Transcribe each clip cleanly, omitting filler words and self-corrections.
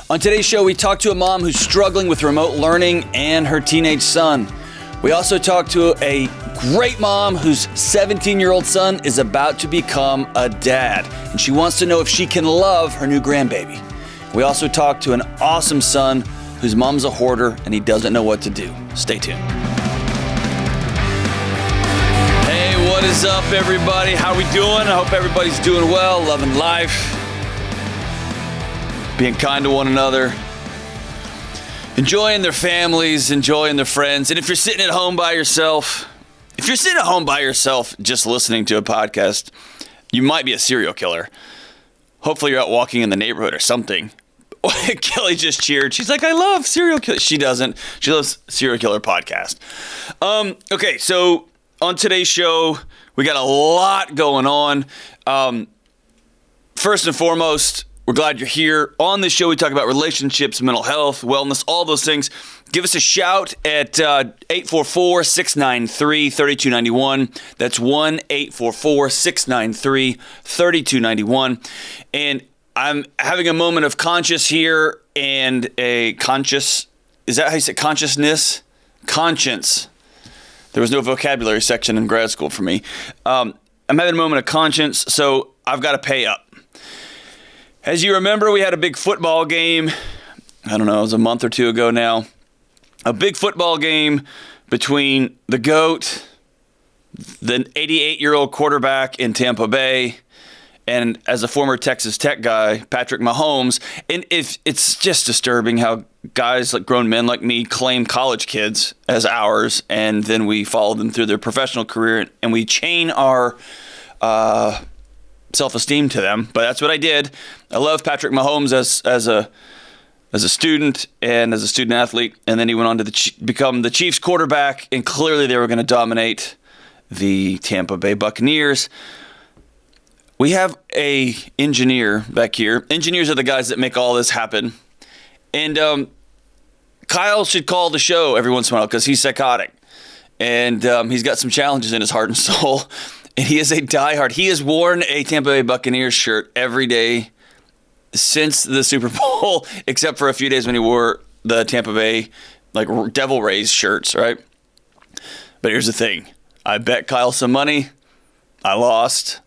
On today's show, we talk to a mom who's struggling with remote learning and her teenage son. We also talk to a great mom whose 17-year-old son is about to become a dad, and she wants to know if she can love her new grandbaby. We also talk to an awesome son whose mom's a hoarder and he doesn't know what to do. Stay tuned. Hey, what is up, everybody? How we doing? I hope everybody's doing well, loving life, being kind to one another, enjoying their families, enjoying their friends. And if you're sitting at home by yourself, just listening to a podcast, you might be a serial killer. Hopefully you're out walking in the neighborhood or something. Kelly just cheered. She's like, I love serial killer. She doesn't. She loves serial killer podcast. Okay, so on today's show, we got a lot going on. First and foremost, we're glad you're here. On this show, we talk about relationships, mental health, wellness, all those things. Give us a shout at 844-693-3291. That's 1-844-693-3291. And I'm having a moment of conscious here and a conscious, is that how you say consciousness? Conscience. There was no vocabulary section in grad school for me. I'm having a moment of conscience, so I've got to pay up. As you remember, we had a big football game. I don't know, it was a month or two ago now. A big football game between the GOAT, the 88-year-old quarterback in Tampa Bay, and as a former Texas Tech guy, Patrick Mahomes. And it's just disturbing how guys, like grown men like me, claim college kids as ours, and then we follow them through their professional career, and we chain our self-esteem to them. But that's what I did. I love Patrick Mahomes as a student and as a student athlete, and then he went on to become the Chiefs quarterback, and clearly they were going to dominate the Tampa Bay Buccaneers. We have a engineer back here. Engineers are the guys that make all this happen. And Kyle should call the show every once in a while because he's psychotic. And he's got some challenges in his heart and soul. And he is a diehard. He has worn a Tampa Bay Buccaneers shirt every day since the Super Bowl, except for a few days when he wore the Tampa Bay like Devil Rays shirts, right? But here's the thing. I bet Kyle some money. I lost.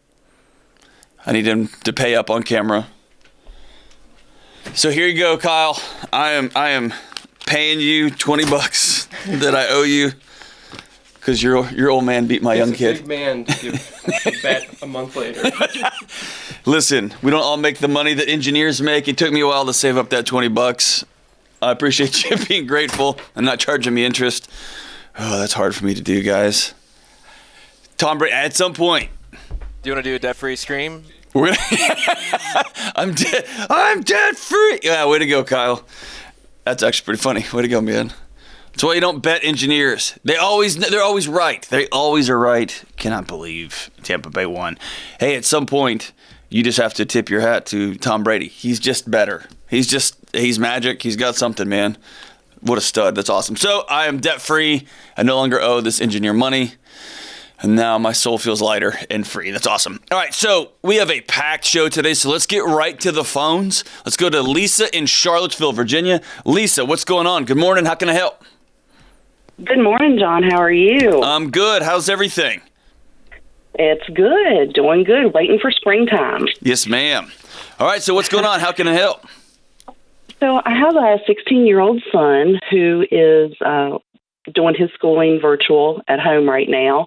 I need him to pay up on camera. So here you go, Kyle. I am paying you $20 that I owe you because your old man beat my young kid. Big man to give a bet a month later. Listen, we don't all make the money that engineers make. It took me a while to save up that $20. I appreciate you being grateful and not charging me interest. Oh, that's hard for me to do, guys. Tom Brady, at some point. Do you want to do a debt-free stream? We're gonna I'm debt free. Yeah, way to go, Kyle. That's actually pretty funny. Way to go, man. That's why you don't bet engineers. They're always right. They always are right. Cannot believe Tampa Bay won. Hey, at some point, you just have to tip your hat to Tom Brady. He's just better. He's magic. He's got something, man. What a stud. That's awesome. So I am debt free. I no longer owe this engineer money. And now my soul feels lighter and free. That's awesome. All right, so we have a packed show today, so let's get right to the phones. Let's go to Lisa in Charlottesville, Virginia. Lisa, what's going on? Good morning. How can I help? Good morning, John. How are you? I'm good. How's everything? It's good. Doing good. Waiting for springtime. Yes, ma'am. All right, so what's going on? How can I help? So I have a 16-year-old son who is doing his schooling virtual at home right now.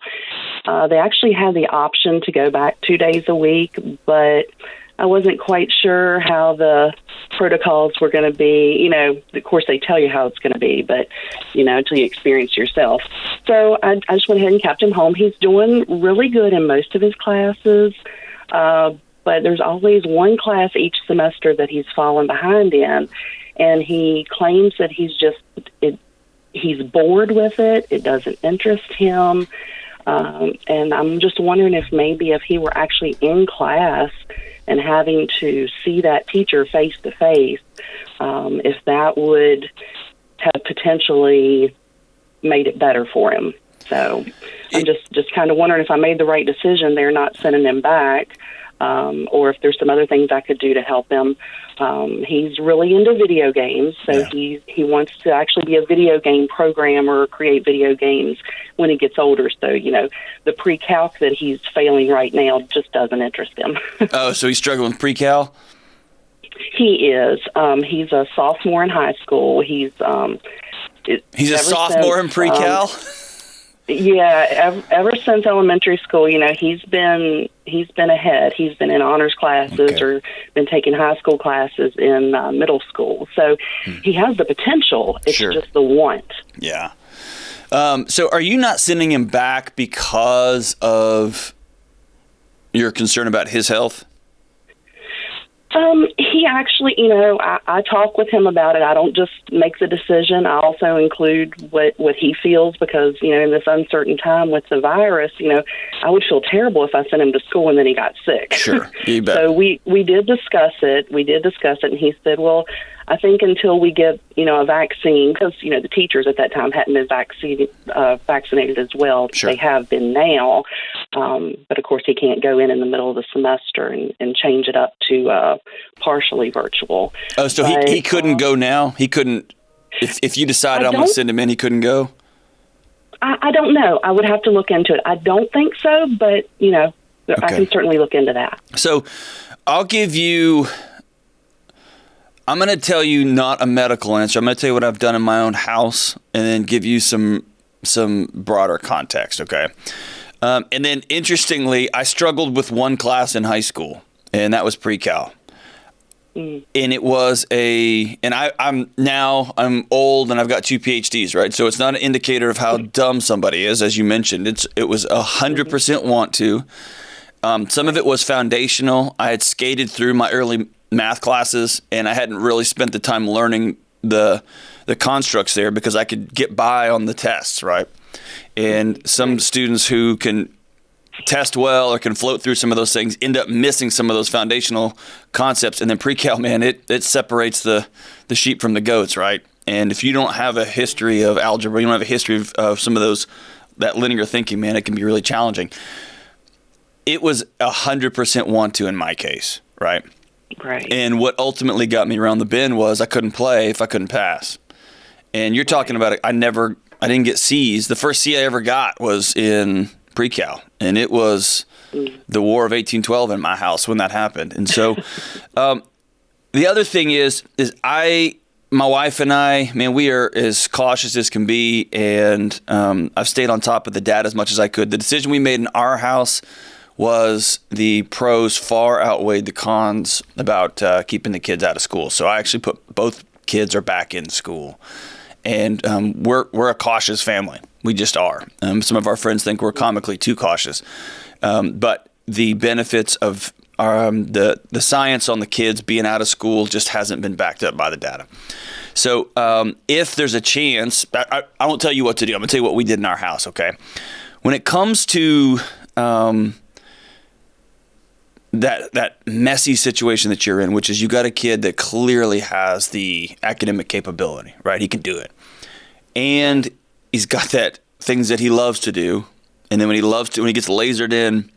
They actually had the option to go back 2 days a week, but I wasn't quite sure how the protocols were going to be. You know, of course, they tell you how it's going to be, but, you know, until you experience yourself. So I just went ahead and kept him home. He's doing really good in most of his classes, but there's always one class each semester that he's fallen behind in, and he claims that he's bored with it. It doesn't interest him. And I'm just wondering if he were actually in class and having to see that teacher face to face, if that would have potentially made it better for him. So I'm just kind of wondering if I made the right decision there, not sending him back. or if there's some other things I could do to help him. He's really into video games, so he wants to actually be a video game programmer or create video games when he gets older. So, the pre-calc that he's failing right now just doesn't interest him. Oh, so he's struggling with pre-cal? He is. He's a sophomore in high school. He's a sophomore in pre-cal? Ever since elementary school, he's been ahead. He's been in honors classes or been taking high school classes in middle school. So he has the potential. It's just the want. Yeah. So are you not sending him back because of your concern about his health? He actually, I talk with him about it. I don't just make the decision. I also include what he feels because, in this uncertain time with the virus, I would feel terrible if I sent him to school and then he got sick. Sure, you bet. So we did discuss it. And he said, well, I think until we get, a vaccine, because, the teachers at that time hadn't been vaccinated as well. Sure. They have been now. But, of course, he can't go in the middle of the semester and change it up to partially virtual. Oh, so he couldn't go now? He couldn't, if you decided I'm going to send him in, he couldn't go? I don't know. I would have to look into it. I don't think so, but, I can certainly look into that. So I'm going to tell you not a medical answer. I'm going to tell you what I've done in my own house and then give you some broader context, okay? And then, interestingly, I struggled with one class in high school, and that was pre-cal. And it was I'm old and I've got 2 PhDs, right? So it's not an indicator of how dumb somebody is, as you mentioned. It was 100% want to. Some of it was foundational. I had skated through my early math classes, and I hadn't really spent the time learning the constructs there because I could get by on the tests, right? And some students who can test well or can float through some of those things end up missing some of those foundational concepts. And then pre-cal, man, it separates the sheep from the goats, right? And if you don't have a history of algebra, you don't have a history of some of that linear thinking, man, it can be really challenging. It was 100% want to in my case, right? Right. And what ultimately got me around the bend was I couldn't play if I couldn't pass. And you're talking about it. I didn't get C's. The first C I ever got was in pre-cal, and it was the War of 1812 in my house when that happened. And so the other thing is my wife and I, man, we are as cautious as can be, and I've stayed on top of the data as much as I could. The decision we made in our house was the pros far outweighed the cons about keeping the kids out of school. So I actually put both kids are back in school. And we're a cautious family. We just are. Some of our friends think we're comically too cautious. But the benefits of the science on the kids being out of school just hasn't been backed up by the data. So if there's a chance, I won't tell you what to do. I'm going to tell you what we did in our house, okay? When it comes to that messy situation that you're in, which is you got a kid that clearly has the academic capability, right? He can do it. And he's got that things that he loves to do. And then when he gets lasered in,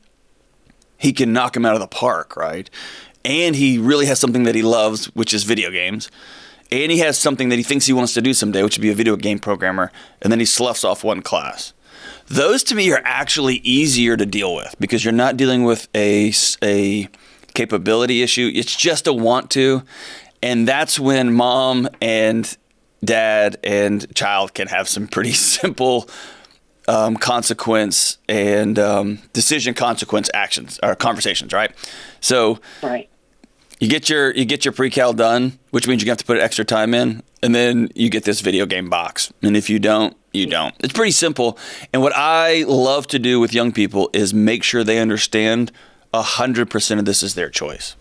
he can knock him out of the park, right? And he really has something that he loves, which is video games. And he has something that he thinks he wants to do someday, which would be a video game programmer. And then he sloughs off one class. Those, to me, are actually easier to deal with because you're not dealing with a capability issue. It's just a want to. And that's when mom and dad and child can have some pretty simple consequence and decision consequence actions or conversations, right? So right. You get your pre-cal done, which means you have to put extra time in, and then you get this video game box. And if you don't, you don't. It's pretty simple. And what I love to do with young people is make sure they understand 100% of this is their choice.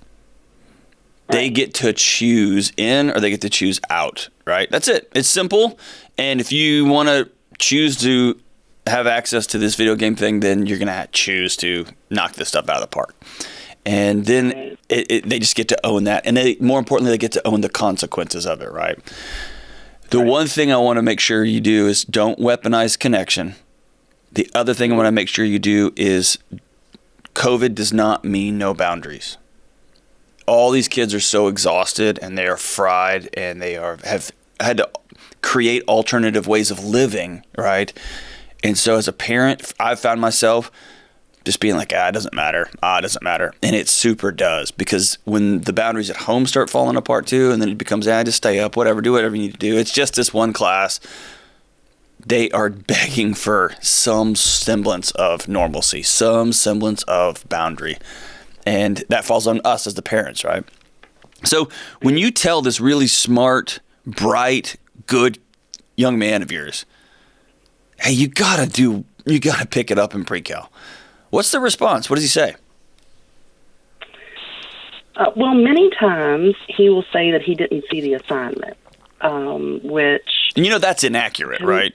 Right. They get to choose in or they get to choose out, right? That's it. It's simple. And if you want to choose to have access to this video game thing, then you're going to choose to knock this stuff out of the park. And then they just get to own that. And more importantly, they get to own the consequences of it, right? The one thing I want to make sure you do is don't weaponize connection. The other thing I want to make sure you do is COVID does not mean no boundaries. All these kids are so exhausted and they are fried and they have had to create alternative ways of living, right? And so as a parent, I've found myself just being like, it doesn't matter. It doesn't matter. And it super does, because when the boundaries at home start falling apart too, and then it becomes, just stay up, whatever, do whatever you need to do. It's just this one class. They are begging for some semblance of normalcy, some semblance of boundary. And that falls on us as the parents, right? So when you tell this really smart, bright, good young man of yours, hey, you gotta pick it up in pre-cal. What's the response? What does he say? Well, many times he will say that he didn't see the assignment, which... And that's inaccurate, right?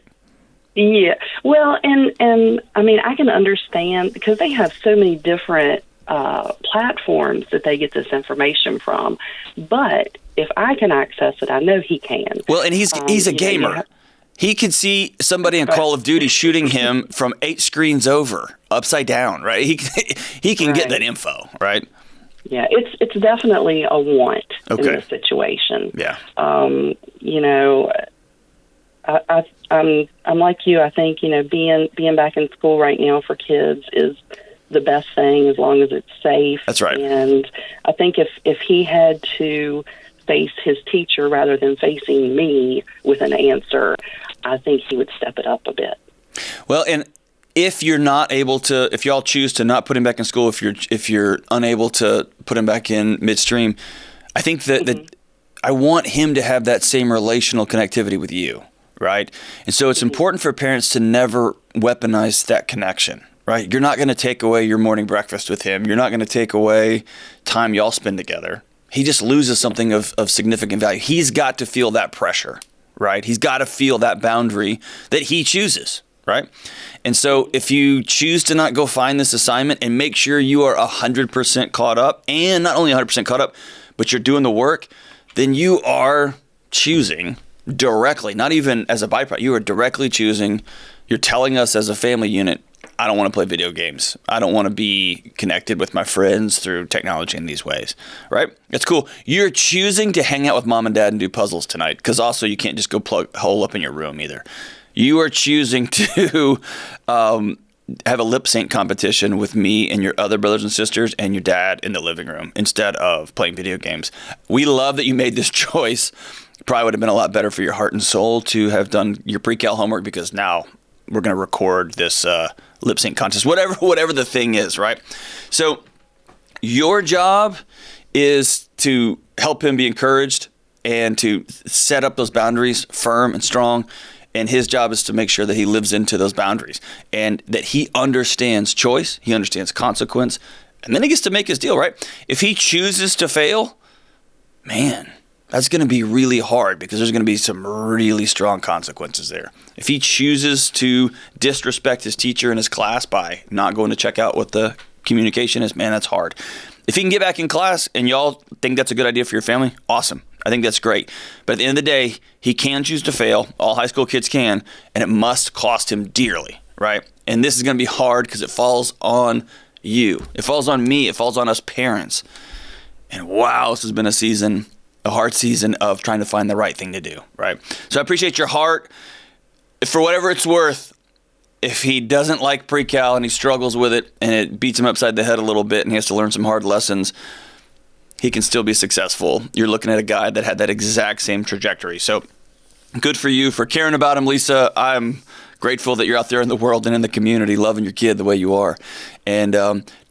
Yeah. Well, and I mean, I can understand, because they have so many different platforms that they get this information from. But if I can access it, I know he can. Well, and he's a gamer. He could see somebody in Call of Duty shooting him from 8 screens over, upside down, right? He can get that info, right? Yeah, it's definitely a want in this situation. Yeah. I'm like you. I think being back in school right now for kids is the best thing, as long as it's safe. That's right. And I think if he had to face his teacher rather than facing me with an answer, I think he would step it up a bit. Well, and if y'all choose to not put him back in school, if you're unable to put him back in midstream, I think that I want him to have that same relational connectivity with you, right? And so it's important for parents to never weaponize that connection, right? You're not going to take away your morning breakfast with him. You're not going to take away time y'all spend together. He just loses something of significant value. He's got to feel that pressure, right? He's got to feel that boundary that he chooses, right? And so if you choose to not go find this assignment and make sure you are 100% caught up, and not only 100% caught up, but you're doing the work, then you are choosing directly, not even as a byproduct, you are directly choosing, you're telling us as a family unit, I don't want to play video games. I don't want to be connected with my friends through technology in these ways, right? It's cool. You're choosing to hang out with mom and dad and do puzzles tonight, because also you can't just go hole up in your room either. You are choosing to have a lip sync competition with me and your other brothers and sisters and your dad in the living room instead of playing video games. We love that you made this choice. Probably would have been a lot better for your heart and soul to have done your pre-cal homework, because now we're going to record this lip sync contest, whatever the thing is, right? So your job is to help him be encouraged and to set up those boundaries firm and strong. And his job is to make sure that he lives into those boundaries and that he understands choice, he understands consequence, and then he gets to make his deal, right? If he chooses to fail, man, that's going to be really hard, because there's going to be some really strong consequences there. If he chooses to disrespect his teacher in his class by not going to check out what the communication is, man, that's hard. If he can get back in class and y'all think that's a good idea for your family, awesome. I think that's great. But at the end of the day, he can choose to fail. All high school kids can, and it must cost him dearly, right? And this is going to be hard because it falls on you. It falls on me. It falls on us parents. And wow, this has been a hard season of trying to find the right thing to do, right? So I appreciate your heart. For whatever it's worth, if he doesn't like pre-cal and he struggles with it and it beats him upside the head a little bit and he has to learn some hard lessons, he can still be successful. You're looking at a guy that had that exact same trajectory. So good for you for caring about him, Lisa. I'm grateful that you're out there in the world and in the community loving your kid the way you are. And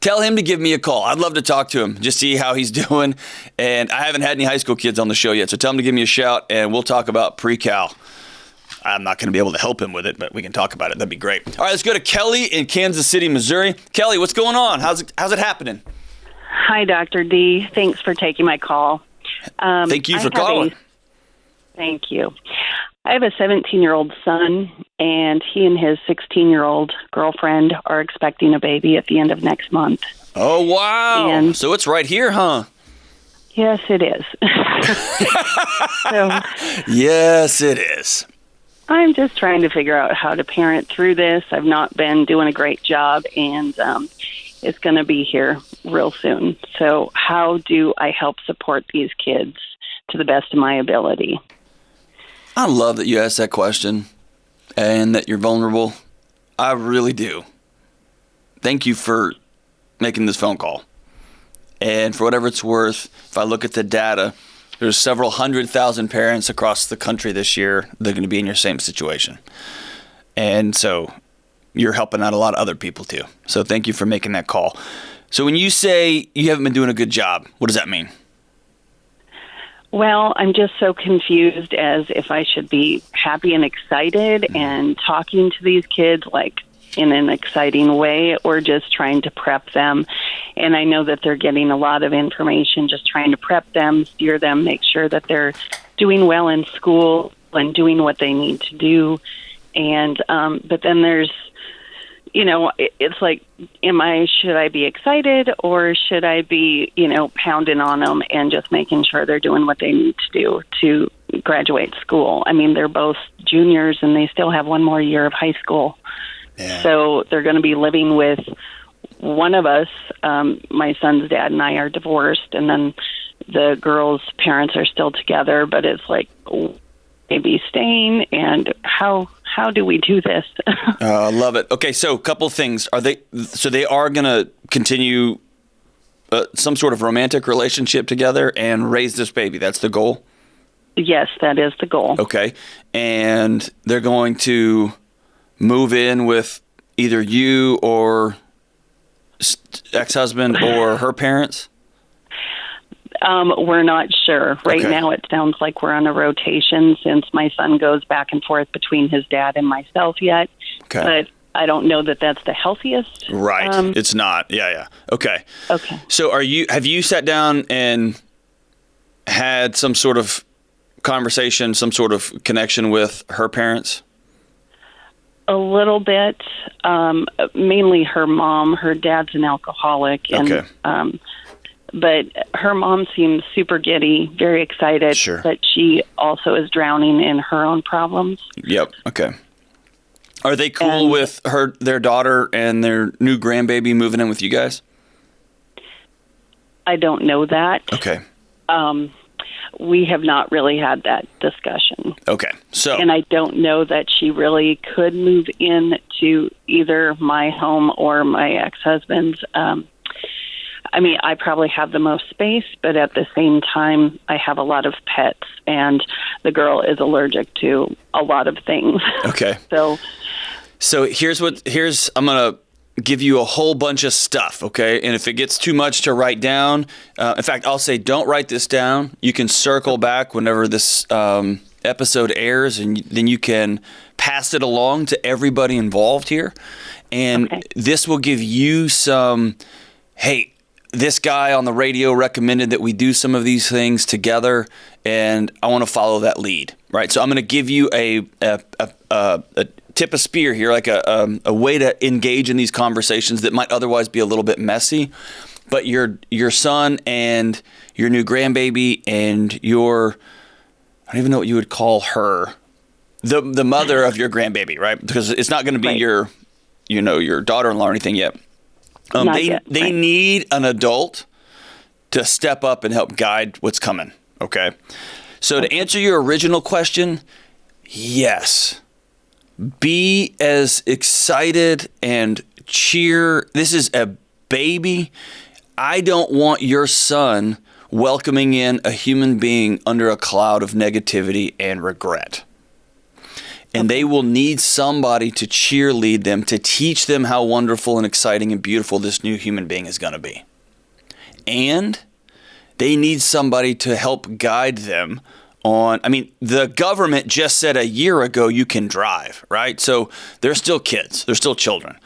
tell him to give me a call. I'd love to talk to him, just see how he's doing. And I haven't had any high school kids on the show yet, so tell him to give me a shout, and we'll talk about pre-cal. I'm not going to be able to help him with it, but we can talk about it. That'd be great. All right, let's go to Kelly in Kansas City, Missouri. Kelly, what's going on? How's it happening? Hi, Dr. D. Thanks for taking my call. Thank you for calling. Thank you. I have a 17-year-old son, and he and his 16-year-old girlfriend are expecting a baby at the end of next month. Oh, wow. So it's right here, huh? Yes, it is. Yes, it is. I'm just trying to figure out how to parent through this. I've not been doing a great job, and is going to be here real soon. So how do I help support these kids to the best of my ability? I love that you asked that question and that you're vulnerable. I really do. Thank you for making this phone call. And for whatever it's worth, if I look at the data, there's several 100,000 parents across the country this year that are going to be in your same situation. And so you're helping out a lot of other people too. So thank you for making that call. So when you say you haven't been doing a good job, what does that mean? Well, I'm just so confused as if I should be happy and excited and talking to these kids like in an exciting way, or just trying to prep them. And I know that they're getting a lot of information, just trying to prep them, steer them, make sure that they're doing well in school and doing what they need to do. And but then there's, it's like, should I be excited, or should I be, pounding on them and just making sure they're doing what they need to do to graduate school? I mean, they're both juniors and they still have one more year of high school. Yeah. So they're going to be living with one of us. My son's dad and I are divorced, and then the girl's parents are still together, but it's like, maybe staying, and how do we do this? I love it. Okay, so a couple things. They are going to continue some sort of romantic relationship together and raise this baby. That's the goal? Yes, that is the goal. Okay. And they're going to move in with either you or ex-husband or her parents? We're not sure. Right Okay. now it sounds like we're on a rotation since my son goes back and forth between his dad and myself yet. Okay. But I don't know that that's the healthiest. Right. It's not. Yeah. Okay. Okay. So have you sat down and had some sort of conversation, some sort of connection with her parents? A little bit. Mainly her mom. Her dad's an alcoholic. And, Okay. but her mom seems super giddy, very excited. Sure. But she also is drowning in her own problems. Yep. Okay. Are they cool with their daughter and their new grandbaby moving in with you guys? I don't know that. Okay. We have not really had that discussion. Okay. So. And I don't know that she really could move in to either my home or my ex-husband's. I mean, I probably have the most space, but at the same time, I have a lot of pets, and the girl is allergic to a lot of things. Okay. So here's I'm going to give you a whole bunch of stuff, okay? And if it gets too much to write down, in fact, I'll say don't write this down. You can circle back whenever this episode airs, and then you can pass it along to everybody involved here. And This will give you some, hey, this guy on the radio recommended that we do some of these things together, and I want to follow that lead, right? So I'm going to give you a tip of spear here, like a way to engage in these conversations that might otherwise be a little bit messy. But your son and your new grandbaby and I don't even know what you would call her, the mother of your grandbaby, right? Because it's not going to be your daughter-in-law or anything yet. They need an adult to step up and help guide what's coming, okay? So to answer your original question, yes. Be as excited and cheer. This is a baby. I don't want your son welcoming in a human being under a cloud of negativity and regret. And they will need somebody to cheerlead them, to teach them how wonderful and exciting and beautiful this new human being is going to be. And they need somebody to help guide them on, the government just said a year ago you can drive, right? So they're still kids. They're still children.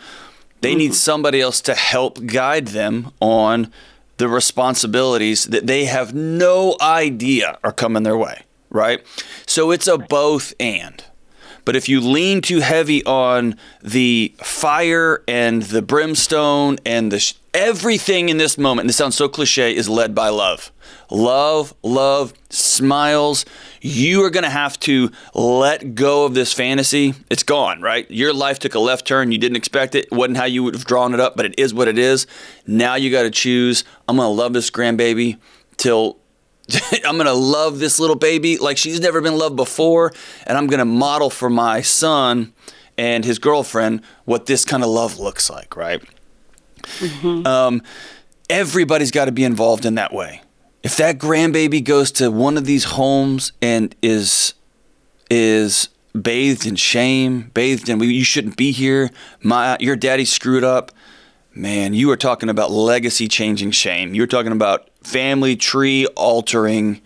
They need somebody else to help guide them on the responsibilities that they have no idea are coming their way, right? So it's a both and. But if you lean too heavy on the fire and the brimstone and the Everything in this moment, and this sounds so cliche, is led by love. Love, smiles. You are going to have to let go of this fantasy. It's gone, right? Your life took a left turn. You didn't expect it. It wasn't how you would have drawn it up, but it is what it is. Now you got to choose. I'm going to love this grandbaby till I'm going to love this little baby like she's never been loved before. And I'm going to model for my son and his girlfriend what this kind of love looks like, right? Mm-hmm. Everybody's got to be involved in that way. If that grandbaby goes to one of these homes and is bathed in shame, bathed in you shouldn't be here, your daddy screwed up, man, you are talking about legacy changing shame. You're talking about family tree altering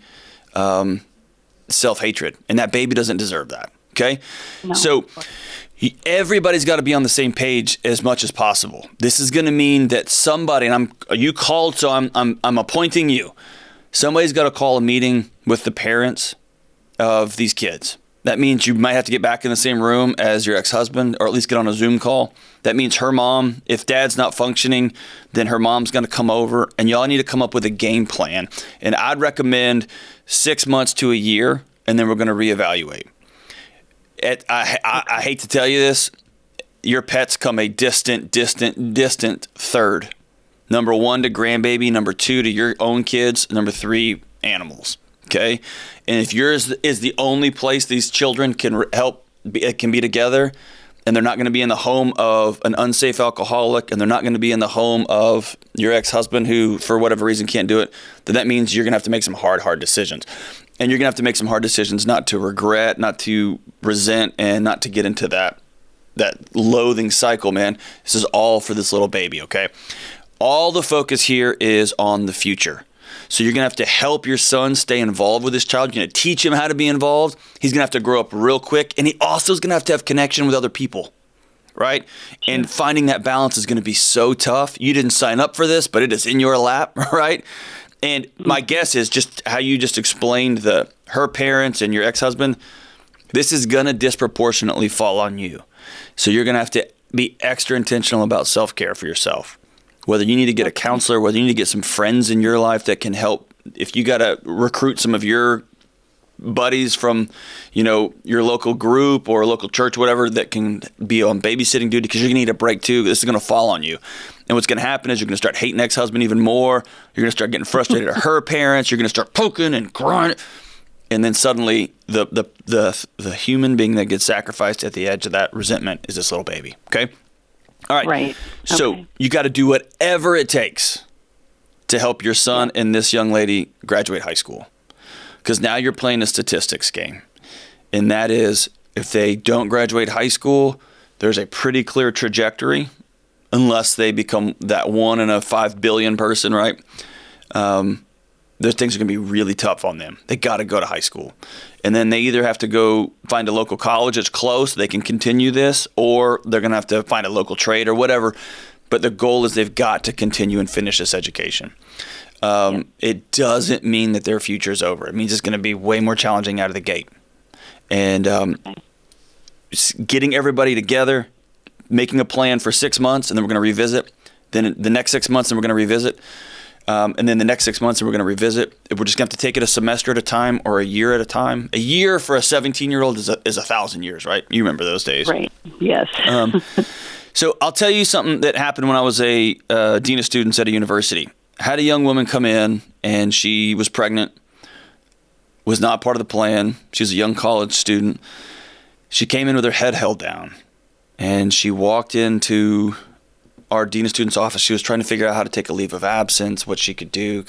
self-hatred, and that baby doesn't deserve that. Okay, no. So everybody's got to be on the same page as much as possible. This is going to mean that somebody, and you called, so I'm appointing you. Somebody's got to call a meeting with the parents of these kids. That means you might have to get back in the same room as your ex-husband, or at least get on a Zoom call. That means her mom, if dad's not functioning, then her mom's going to come over, and y'all need to come up with a game plan. And I'd recommend 6 months to a year, and then we're going to reevaluate. I hate to tell you this, your pets come a distant third. Number 1 to grandbaby, number 2 to your own kids, number 3 animals. Okay, and if yours is the only place these children can be together, and they're not going to be in the home of an unsafe alcoholic, and they're not going to be in the home of your ex-husband who, for whatever reason, can't do it, then that means you're going to have to make some hard decisions. And you're going to have to make some hard decisions not to regret, not to resent, and not to get into that loathing cycle, man. This is all for this little baby, okay? All the focus here is on the future. So you're going to have to help your son stay involved with this child. You're going to teach him how to be involved. He's going to have to grow up real quick. And he also is going to have connection with other people, right? Sure. And finding that balance is going to be so tough. You didn't sign up for this, but it is in your lap, right? And my guess is just how you just explained her parents and your ex-husband, this is going to disproportionately fall on you. So you're going to have to be extra intentional about self-care for yourself. Whether you need to get a counselor, whether you need to get some friends in your life that can help. If you got to recruit some of your buddies from, your local group or local church, whatever, that can be on babysitting duty, because you're going to need a break too. This is going to fall on you. And what's going to happen is you're going to start hating ex-husband even more. You're going to start getting frustrated at her parents. You're going to start poking and crying. And then suddenly the human being that gets sacrificed at the edge of that resentment is this little baby. Okay? All right. Right. So you got to do whatever it takes to help your son and this young lady graduate high school. Because now you're playing a statistics game. And that is, if they don't graduate high school, there's a pretty clear trajectory, unless they become that 1 in a 5 billion person, right? Those things are going to be really tough on them. They got to go to high school. And then they either have to go find a local college that's close, they can continue this, or they're going to have to find a local trade or whatever. But the goal is they've got to continue and finish this education. It doesn't mean that their future is over. It means it's going to be way more challenging out of the gate. And getting everybody together, making a plan for 6 months, and then we're going to revisit. Then the next 6 months, and we're going to revisit. And then the next 6 months, and we're going to revisit. We're just going to have to take it a semester at a time or a year at a time. A year for a 17-year-old is 1,000 years, right? You remember those days. Right. Yes. So I'll tell you something that happened when I was a dean of students at a university. I had a young woman come in, and she was pregnant, was not part of the plan. She was a young college student. She came in with her head held down, and she walked into our dean of students office. She was trying to figure out how to take a leave of absence, what she could do,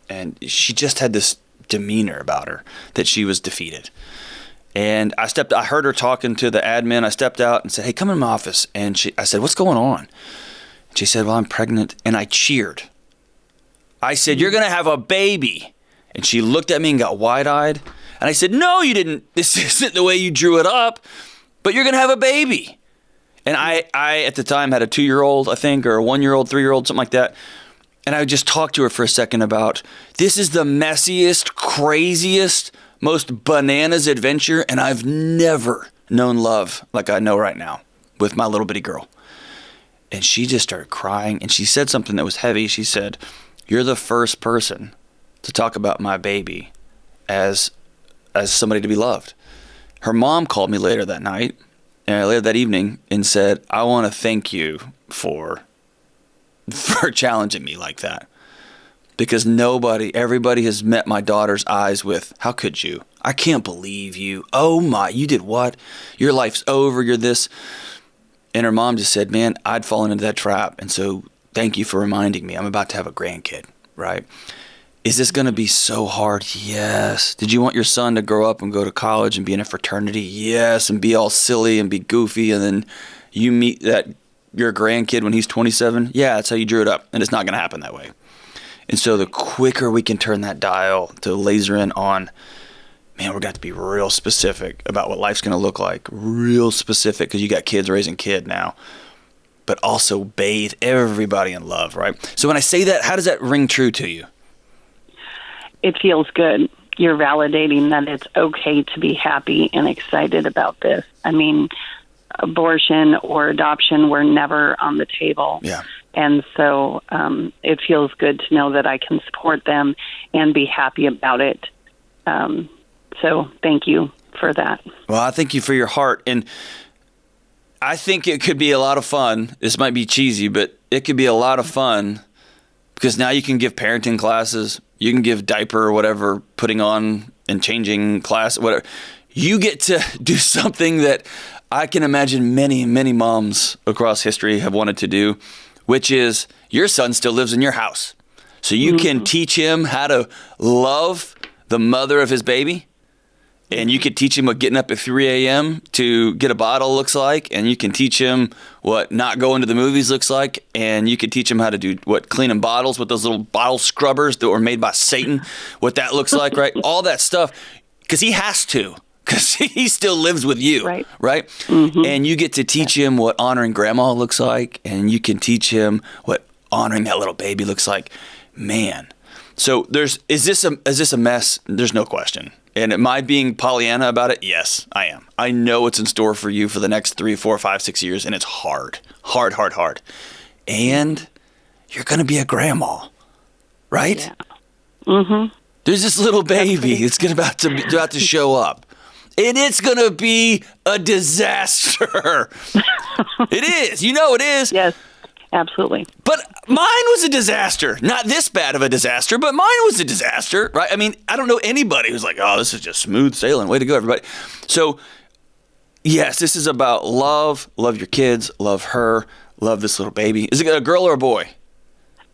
and she just had this demeanor about her that she was defeated. And I heard her talking to the admin. I stepped out and said, "Hey, come in my office." And I said, "What's going on?" She said, "Well, I'm pregnant." And I cheered. I said, "You're going to have a baby." And she looked at me and got wide-eyed. And I said, "No, you didn't. This isn't the way you drew it up, but you're going to have a baby." And I at the time had a 2-year-old, I think, or a 1-year-old, 3-year-old, something like that. And I just talked to her for a second about, this is the messiest, craziest, most bananas adventure, and I've never known love like I know right now with my little bitty girl. And she just started crying, and she said something that was heavy. She said, "You're the first person to talk about my baby as somebody to be loved." Her mom called me later that night, later that evening, and said, "I want to thank you for challenging me like that. Because everybody has met my daughter's eyes with, how could you? I can't believe you. Oh my, you did what? Your life's over, you're this." And her mom just said, "Man, I'd fallen into that trap. And so thank you for reminding me. I'm about to have a grandkid," right? Is this going to be so hard? Yes. Did you want your son to grow up and go to college and be in a fraternity? Yes. And be all silly and be goofy. And then you meet your grandkid when he's 27? Yeah, that's how you drew it up. And it's not going to happen that way. And so the quicker we can turn that dial to laser in on, man, we're got to be real specific about what life's going to look like. Real specific, because you got kids raising kid now. But also bathe everybody in love, right? So when I say that, how does that ring true to you? It feels good. You're validating that it's okay to be happy and excited about this. I mean, abortion or adoption were never on the table. Yeah. And so it feels good to know that I can support them and be happy about it. So thank you for that. Well, I thank you for your heart. And I think it could be a lot of fun. This might be cheesy, but it could be a lot of fun because now you can give parenting classes. You can give diaper or whatever, putting on and changing class, whatever. You get to do something that I can imagine many, many moms across history have wanted to do, which is your son still lives in your house. So you can teach him how to love the mother of his baby. And you could teach him what getting up at 3 a.m. to get a bottle looks like. And you can teach him what not going to the movies looks like. And you could teach him how to do what cleaning bottles with those little bottle scrubbers that were made by Satan, what that looks like, right? All that stuff. Because he has to. Because he still lives with you, right? Mm-hmm. And you get to teach him what honoring grandma looks like. And you can teach him what honoring that little baby looks like. Man. So is this a mess? There's no question. And am I being Pollyanna about it? Yes, I am. I know what's in store for you for the next 3, 4, 5, 6 years, and it's hard. Hard, hard, hard. And you're going to be a grandma, right? Yeah. Mm-hmm. There's this little baby that's about to show up. And it's going to be a disaster. It is. You know it is. Yes. Absolutely. But mine was a disaster. Not this bad of a disaster, but mine was a disaster, right? I mean, I don't know anybody who's like, oh, this is just smooth sailing. Way to go, everybody. So, yes, this is about love. Love your kids. Love her. Love this little baby. Is it a girl or a boy?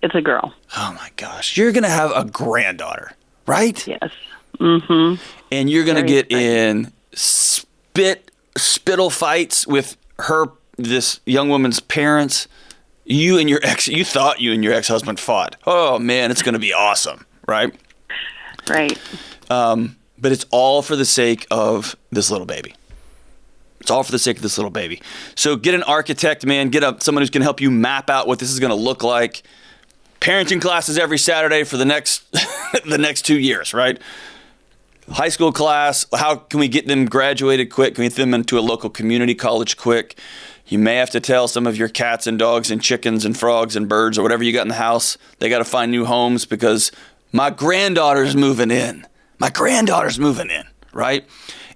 It's a girl. Oh, my gosh. You're going to have a granddaughter, right? Yes. Mm-hmm. And you're going to get in spittle fights with this young woman's parents. You thought you and your ex-husband fought. Oh, man, it's going to be awesome, right? Right. But it's all for the sake of this little baby. It's all for the sake of this little baby. So get an architect, man. Get someone who's going to help you map out what this is going to look like. Parenting classes every Saturday for the next the next 2 years, right? High school class. How can we get them graduated quick? Can we get them into a local community college quick? You may have to tell some of your cats and dogs and chickens and frogs and birds or whatever you got in the house, they got to find new homes because my granddaughter's moving in. My granddaughter's moving in, right?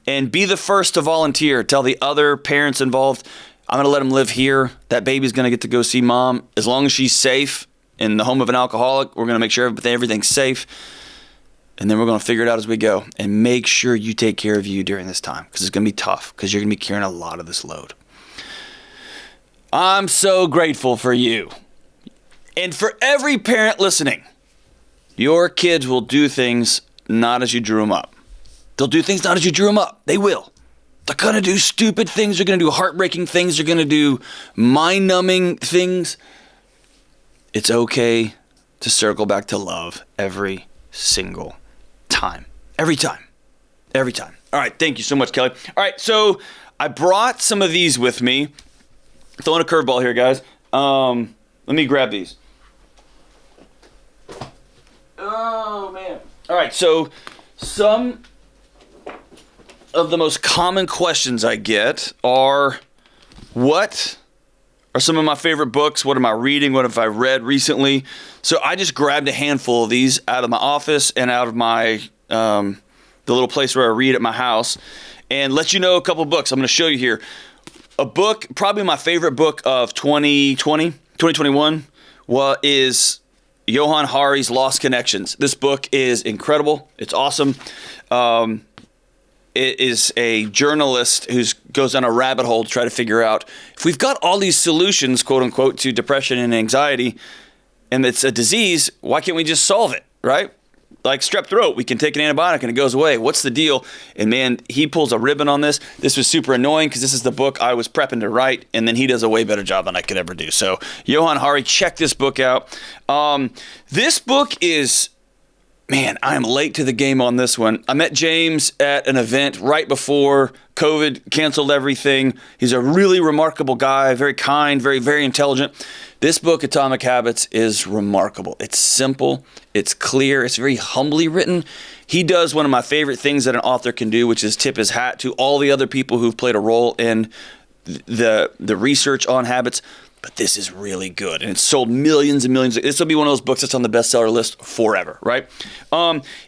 And be the first to volunteer. Tell the other parents involved, I'm going to let them live here. That baby's going to get to go see mom. As long as she's safe in the home of an alcoholic, we're going to make sure everything's safe. And then we're going to figure it out as we go. And make sure you take care of you during this time because it's going to be tough because you're going to be carrying a lot of this load. I'm so grateful for you. And for every parent listening, your kids will do things not as you drew them up. They'll do things not as you drew them up. They will. They're going to do stupid things. They're going to do heartbreaking things. They're going to do mind-numbing things. It's okay to circle back to love every single time. Every time. Every time. All right. Thank you so much, Kelly. All right. So I brought some of these with me. Throwing a curveball here, guys. Let me grab these. Oh, man. All right, so some of the most common questions I get are, what are some of my favorite books. What am I reading? What have I read recently? So I just grabbed a handful of these out of my office and out of my the little place where I read at my house, and let you know a couple of books. I'm going to show you here. A book, probably my favorite book of 2021, is Johann Hari's Lost Connections. This book is incredible. It's awesome. It is a journalist who goes down a rabbit hole to try to figure out if we've got all these solutions, quote unquote, to depression and anxiety, and it's a disease, why can't we just solve it, right? Like strep throat, we can take an antibiotic and it goes away. What's the deal? And man, he pulls a ribbon on this. This was super annoying because this is the book I was prepping to write, and then he does a way better job than I could ever do. So Johann Hari, check this book out. This book is, man, I am late to the game on this one. I met James at an event right before COVID canceled everything. He's a really remarkable guy, very kind, very, very intelligent. This book, Atomic Habits, is remarkable. It's simple, it's clear, it's very humbly written. He does one of my favorite things that an author can do, which is tip his hat to all the other people who've played a role in the research on habits. But this is really good, and it's sold millions and millions. This will be one of those books that's on the bestseller list forever, right?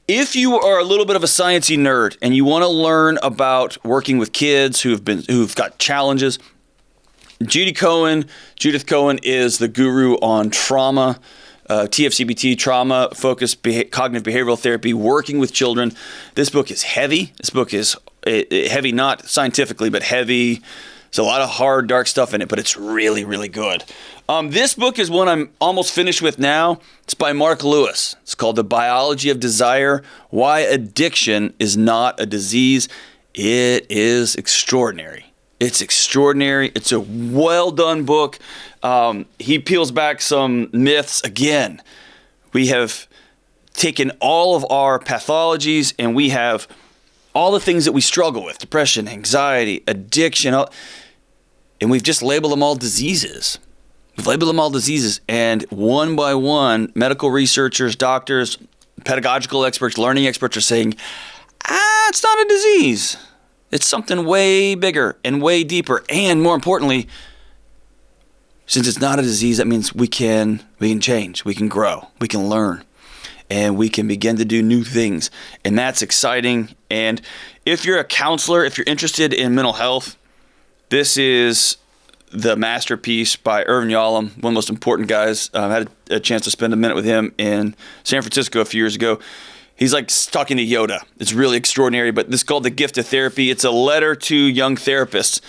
If you are a little bit of a sciencey nerd and you want to learn about working with kids who've got challenges, Judith Cohen is the guru on trauma, TFCBT, trauma-focused cognitive behavioral therapy, working with children. This book is heavy. This book is heavy, not scientifically, but heavy. There's a lot of hard, dark stuff in it, but it's really, really good. This book is one I'm almost finished with now. It's by Mark Lewis. It's called The Biology of Desire, Why Addiction is Not a Disease. It is extraordinary. It's extraordinary. It's a well-done book. He peels back some myths. Again, we have taken all of our pathologies and we have all the things that we struggle with, depression, anxiety, addiction, and we've just labeled them all diseases. We've labeled them all diseases, and one by one, medical researchers, doctors, pedagogical experts, learning experts are saying, it's not a disease. It's something way bigger and way deeper. And more importantly, since it's not a disease, that means we can change, we can grow, we can learn, and we can begin to do new things. And that's exciting. And if you're a counselor, if you're interested in mental health, this is the masterpiece by Irvin Yalom, one of the most important guys. I had a chance to spend a minute with him in San Francisco a few years ago. He's like talking to Yoda. It's really extraordinary, but this is called The Gift of Therapy. It's a letter to young therapists,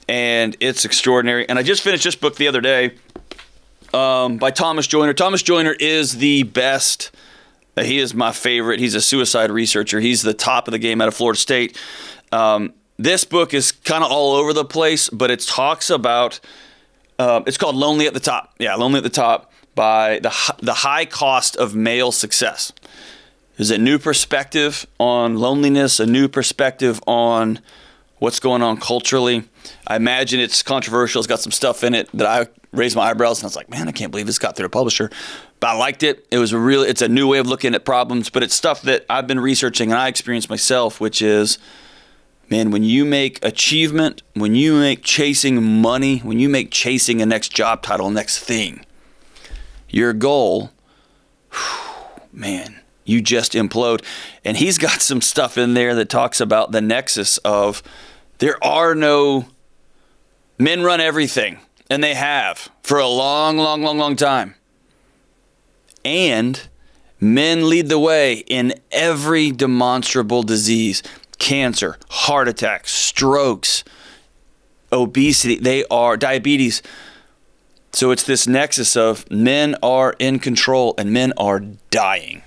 and it's extraordinary. And I just finished this book the other day by Thomas Joyner. Thomas Joyner is the best. He is my favorite. He's a suicide researcher. He's the top of the game out of Florida State. This book is kind of all over the place, but it talks about, it's called Lonely at the Top. Yeah, Lonely at the Top, by the high cost of male success. There's a new perspective on loneliness, a new perspective on what's going on culturally. I imagine it's controversial. It's got some stuff in it that I raised my eyebrows and I was like, man, I can't believe this got through a publisher. But I liked it. It's a new way of looking at problems, but it's stuff that I've been researching and I experienced myself, which is, man, when you make achievement, when you make chasing money, when you make chasing a next job title, next thing, your goal, man, you just implode. And he's got some stuff in there that talks about the nexus of there are no men run everything, and they have for a long, long, long, long time. And men lead the way in every demonstrable disease, cancer, heart attacks, strokes, obesity, diabetes. So it's this nexus of men are in control and men are dying.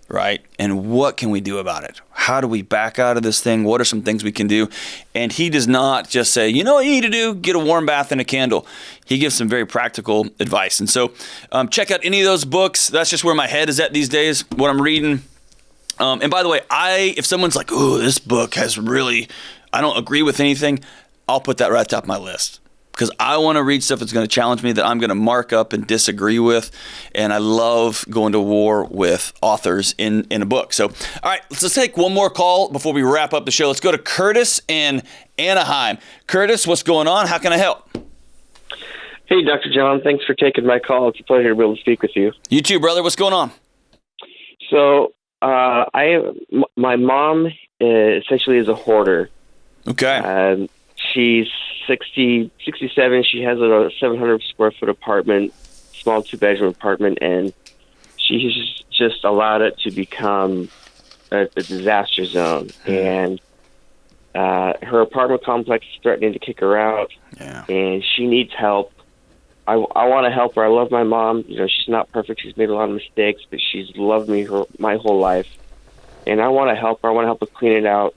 Right? And what can we do about it? How do we back out of this thing? What are some things we can do? And he does not just say, you know what you need to do? Get a warm bath and a candle. He gives some very practical advice. And so check out any of those books. That's just where my head is at these days, what I'm reading. And by the way, if someone's like, oh, this book has really, I don't agree with anything, I'll put that right at the top of my list. Because I want to read stuff that's going to challenge me, that I'm going to mark up and disagree with. And I love going to war with authors in a book. So, all right, let's take one more call before we wrap up the show. Let's go to Curtis in Anaheim. Curtis, what's going on? How can I help? Hey, Dr. John. Thanks for taking my call. It's a pleasure to be able to speak with you. You too, brother. What's going on? So, my mom essentially is a hoarder. Okay. She's 67. She has a 700 square foot apartment, small 2-bedroom apartment, and she's just allowed it to become a disaster zone. And her apartment complex is threatening to kick her out. Yeah. And she needs help. I want to help her. I love my mom. You know, she's not perfect. She's made a lot of mistakes, but she's loved me my whole life. And I want to help her. I want to help her clean it out.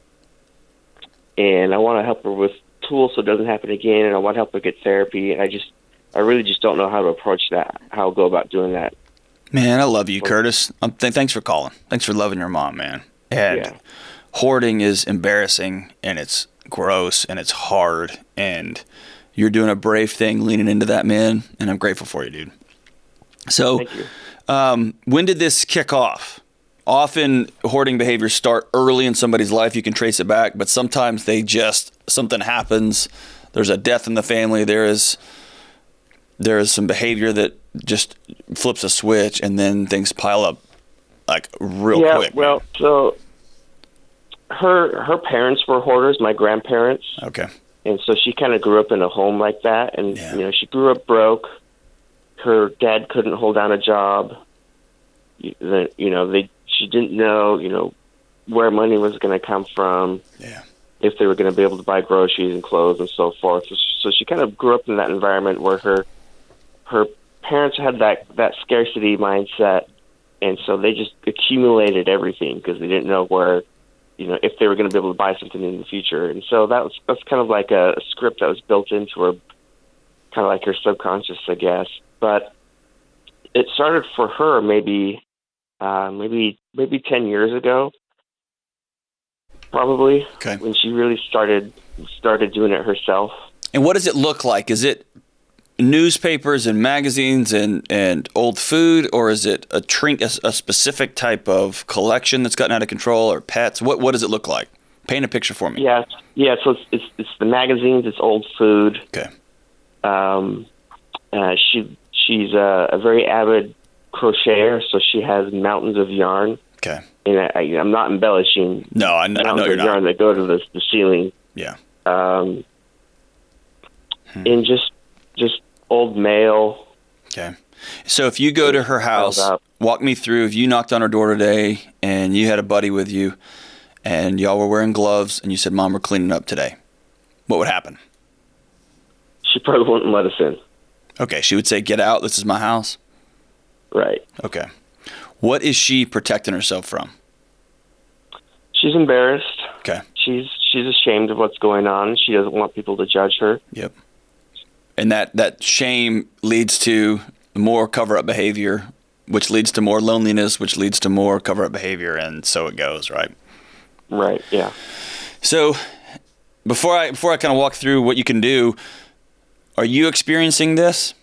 And I want to help her with tools so it doesn't happen again. And I want to help her get therapy. And I really just don't know how to approach that, how to go about doing that. Man, I love you, Curtis. Thanks for calling. Thanks for loving your mom, man. And hoarding is embarrassing, and it's gross, and it's hard, and you're doing a brave thing leaning into that, man, and I'm grateful for you, dude. So, Thank you. When did this kick off? Often hoarding behaviors start early in somebody's life. You can trace it back, but sometimes something happens. There's a death in the family. There is some behavior that just flips a switch, and then things pile up like real quick. Yeah, well, so her parents were hoarders, my grandparents. Okay. And so she kind of grew up in a home like that. And, you know, she grew up broke. Her dad couldn't hold down a job. She didn't know, where money was going to come from. Yeah. If they were going to be able to buy groceries and clothes and so forth. So she kind of grew up in that environment where her parents had that scarcity mindset. And so they just accumulated everything because they didn't know where, if they were going to be able to buy something in the future. And so that's kind of like a script that was built into her, kind of like her subconscious, I guess. But it started for her maybe 10 years ago, probably, when she really started doing it herself. And what does it look like? Is it newspapers and magazines and old food, or is it a specific type of collection that's gotten out of control, or pets? What does it look like? Paint a picture for me. Yeah. So it's the magazines. It's old food. Okay. She's a very avid crocheter, so she has mountains of yarn. Okay. And I'm not embellishing. No, I know you're not. Yarn that go to the ceiling. Yeah. And just old mail. Okay. So if you go to her house, walk me through, if you knocked on her door today and you had a buddy with you and y'all were wearing gloves and you said, Mom, we're cleaning up today, what would happen? She probably wouldn't let us in. Okay. She would say, get out. This is my house. Right. Okay. What is she protecting herself from? She's embarrassed. Okay. She's ashamed of what's going on. She doesn't want people to judge her. Yep. And that shame leads to more cover-up behavior, which leads to more loneliness, which leads to more cover-up behavior, and so it goes, right? Right, yeah. So before I kind of walk through what you can do, are you experiencing this?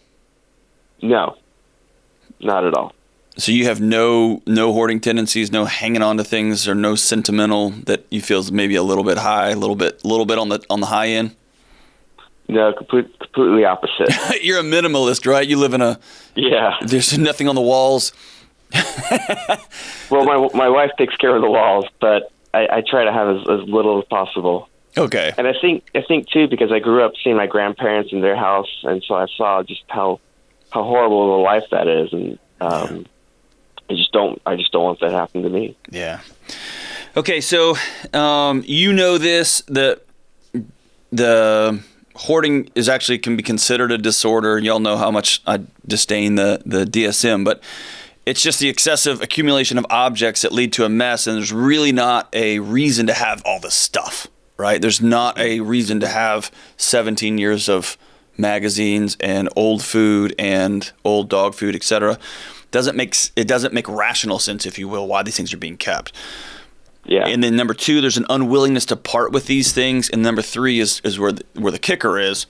No, not at all. So you have no hoarding tendencies, no hanging on to things, or no sentimental that you feel is maybe a little bit high, a little bit on the high end? No, completely opposite. You're a minimalist, right? You live in there's nothing on the walls. Well, my wife takes care of the walls, but I try to have as little as possible. Okay. And I think too, because I grew up seeing my grandparents in their house, and so I saw just how horrible of a life that is, and I just don't want that to happen to me. Yeah. Okay, so this, the hoarding can be considered a disorder. Y'all know how much I disdain the DSM, but it's just the excessive accumulation of objects that lead to a mess, and there's really not a reason to have all this stuff, right? There's not a reason to have 17 years of magazines and old food and old dog food, etc. It doesn't make rational sense, if you will, why these things are being kept. Yeah. And then number two, there's an unwillingness to part with these things. And number three is where the kicker is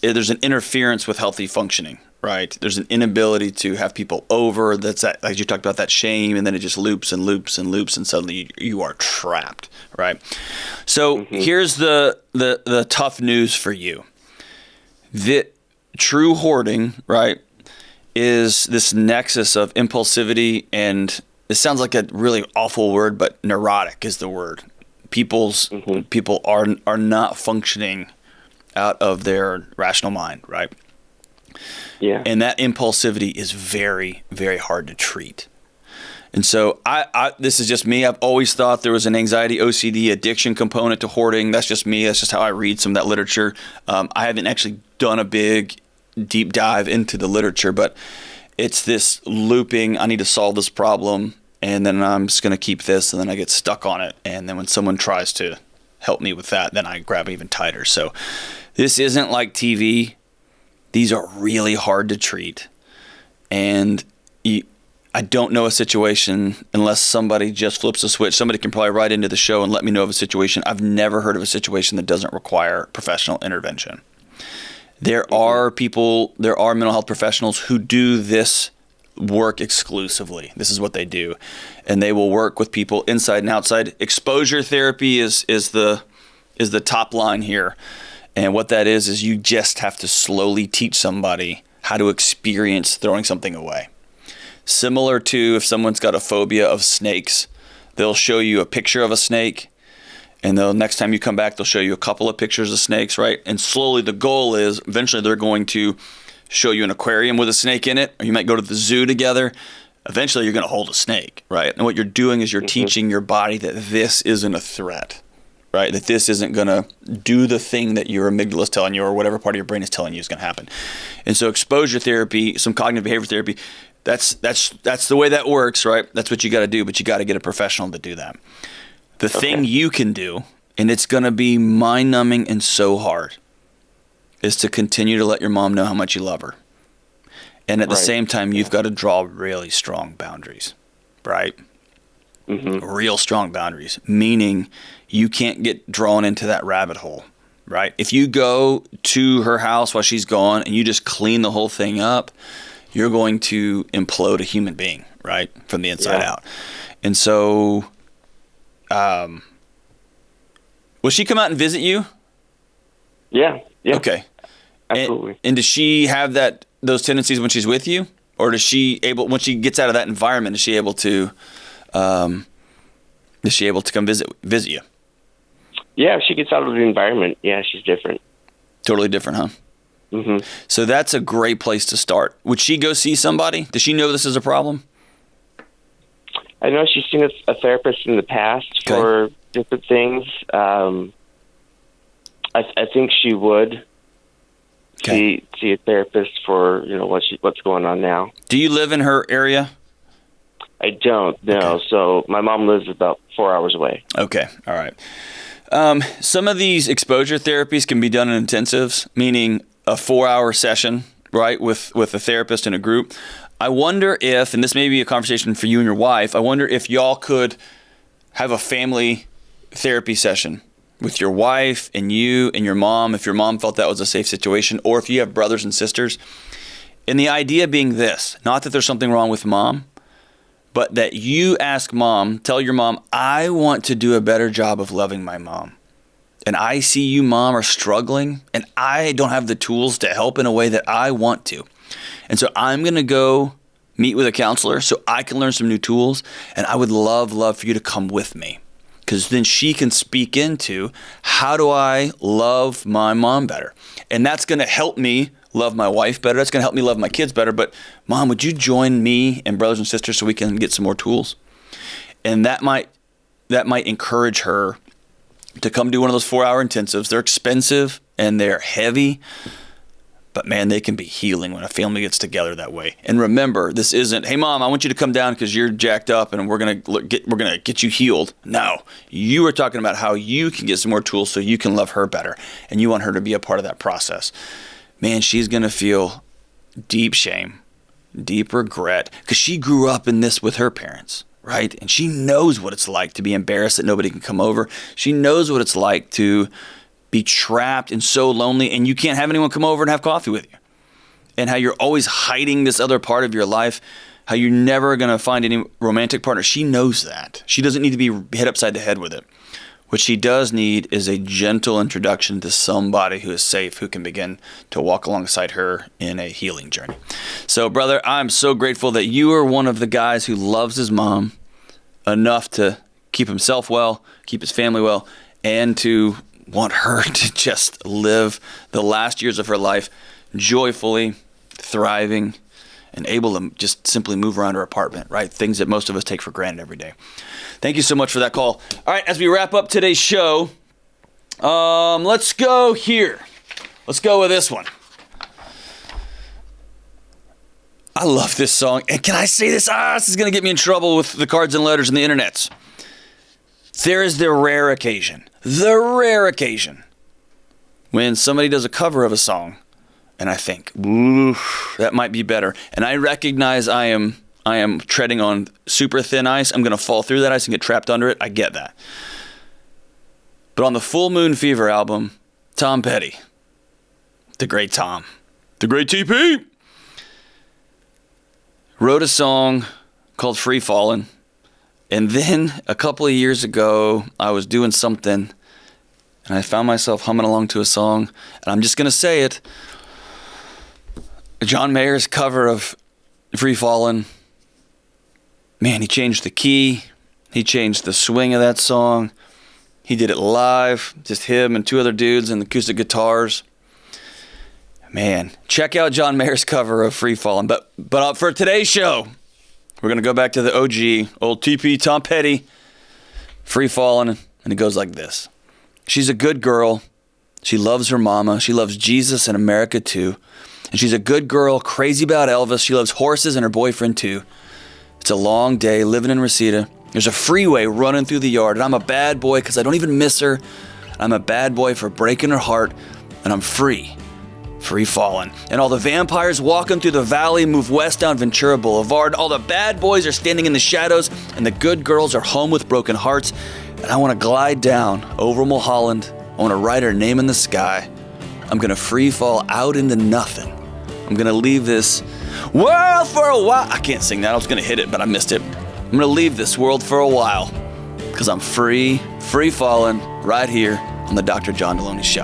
there's an interference with healthy functioning, right? There's an inability to have people over. That's that, like you talked about, that shame, and then it just loops and loops and loops, and suddenly you are trapped, right? So here's the tough news for you. true hoarding, right, is this nexus of impulsivity, and it sounds like a really awful word, but neurotic is the word. People are not functioning out of their rational mind, right? Yeah. And that impulsivity is very, very hard to treat. And so this is just me. I've always thought there was an anxiety, OCD, addiction component to hoarding. That's just me. That's just how I read some of that literature. I haven't actually done a big deep dive into the literature, but it's this looping, I need to solve this problem, and then I'm just going to keep this, and then I get stuck on it. And then when someone tries to help me with that, then I grab even tighter. So this isn't like TV. These are really hard to treat. And I don't know a situation unless somebody just flips a switch. Somebody can probably write into the show and let me know of a situation. I've never heard of a situation that doesn't require professional intervention. There are mental health professionals who do this work exclusively. This is what they do. And they will work with people inside and outside. Exposure therapy is the top line here. And what that is you just have to slowly teach somebody how to experience throwing something away. Similar to if someone's got a phobia of snakes, they'll show you a picture of a snake, and next time you come back, they'll show you a couple of pictures of snakes, right? And slowly the goal is eventually they're going to show you an aquarium with a snake in it, or you might go to the zoo together. Eventually you're going to hold a snake, right? And what you're doing is you're teaching your body that this isn't a threat, right? That this isn't going to do the thing that your amygdala is telling you or whatever part of your brain is telling you is going to happen. And so exposure therapy, some cognitive behavior therapy, that's the way that works, right? That's what you got to do, but you got to get a professional to do that. The thing you can do, and it's going to be mind-numbing and so hard, is to continue to let your mom know how much you love her. And at the same time, you've got to draw really strong boundaries, right? Real strong boundaries, meaning you can't get drawn into that rabbit hole, right? If you go to her house while she's gone and you just clean the whole thing up, you're going to implode a human being, right? From the inside out. And so, will she come out and visit you? Yeah. Okay. Absolutely. And does she have those tendencies when she's with you? Or when she gets out of that environment, is she able to come visit you? Yeah, if she gets out of the environment, yeah, she's different. Totally different, huh? So that's a great place to start. Would she go see somebody? Does she know this is a problem? I know she's seen a therapist in the past for different things. I think she would see a therapist for what's going on now. Do you live in her area? I don't. No. Okay. So my mom lives about 4 hours away. Okay. All right. Some of these exposure therapies can be done in intensives, meaning a 4-hour session, right, with a therapist in a group. I wonder if, and this may be a conversation for you and your wife, I wonder if y'all could have a family therapy session with your wife and you and your mom, if your mom felt that was a safe situation, or if you have brothers and sisters. And the idea being this, not that there's something wrong with mom, but that you ask mom, tell your mom, I want to do a better job of loving my mom. And I see you, mom, are struggling, and I don't have the tools to help in a way that I want to. And so I'm going to go meet with a counselor so I can learn some new tools, and I would love for you to come with me, because then she can speak into, how do I love my mom better? And that's going to help me love my wife better. That's going to help me love my kids better. But mom, would you join me and brothers and sisters so we can get some more tools? And that might encourage her to come do one of those 4-hour intensives. They're expensive and they're heavy, but man, they can be healing when a family gets together that way. And remember, this isn't, hey mom, I want you to come down because you're jacked up and we're gonna get you healed. No, you are talking about how you can get some more tools so you can love her better, and you want her to be a part of that process. Man, she's gonna feel deep shame, deep regret, because she grew up in this with her parents. Right? And she knows what it's like to be embarrassed that nobody can come over. She knows what it's like to be trapped and so lonely, and you can't have anyone come over and have coffee with you. And how you're always hiding this other part of your life, how you're never going to find any romantic partner. She knows that. She doesn't need to be hit upside the head with it. What she does need is a gentle introduction to somebody who is safe, who can begin to walk alongside her in a healing journey. So, brother, I'm so grateful that you are one of the guys who loves his mom enough to keep himself well, keep his family well, and to want her to just live the last years of her life joyfully, thriving, and able to just simply move around her apartment, right? Things that most of us take for granted every day. Thank you so much for that call. All right, as we wrap up today's show, let's go here. Let's go with this one. I love this song. And can I say this? This is going to get me in trouble with the cards and letters and the internets. There is the rare occasion when somebody does a cover of a song and I think, ooh, that might be better. And I recognize I am treading on super thin ice. I'm going to fall through that ice and get trapped under it. I get that. But on the Full Moon Fever album, Tom Petty, the great Tom, the great TP, wrote a song called Free Fallin'. And then a couple of years ago, I was doing something and I found myself humming along to a song. And I'm just going to say it. John Mayer's cover of Free Fallin'. Man, he changed the key. He changed the swing of that song. He did it live, just him and two other dudes and acoustic guitars. Man, check out John Mayer's cover of Free Fallin'. But for today's show, we're going to go back to the OG, old TP, Tom Petty, Free Fallin', and it goes like this. She's a good girl. She loves her mama. She loves Jesus and America too. And she's a good girl, crazy about Elvis. She loves horses and her boyfriend too. It's a long day living in Reseda. There's a freeway running through the yard, and I'm a bad boy because I don't even miss her. I'm a bad boy for breaking her heart, and I'm free falling. And all the vampires walking through the valley move west down Ventura Boulevard. All the bad boys are standing in the shadows, and the good girls are home with broken hearts. And I want to glide down over Mulholland. I want to write her name in the sky. I'm going to free fall out into nothing. I'm going to leave this world for a while. I can't sing that. I was going to hit it, but I missed it. I'm going to leave this world for a while because I'm free falling right here on the Dr. John Delony Show.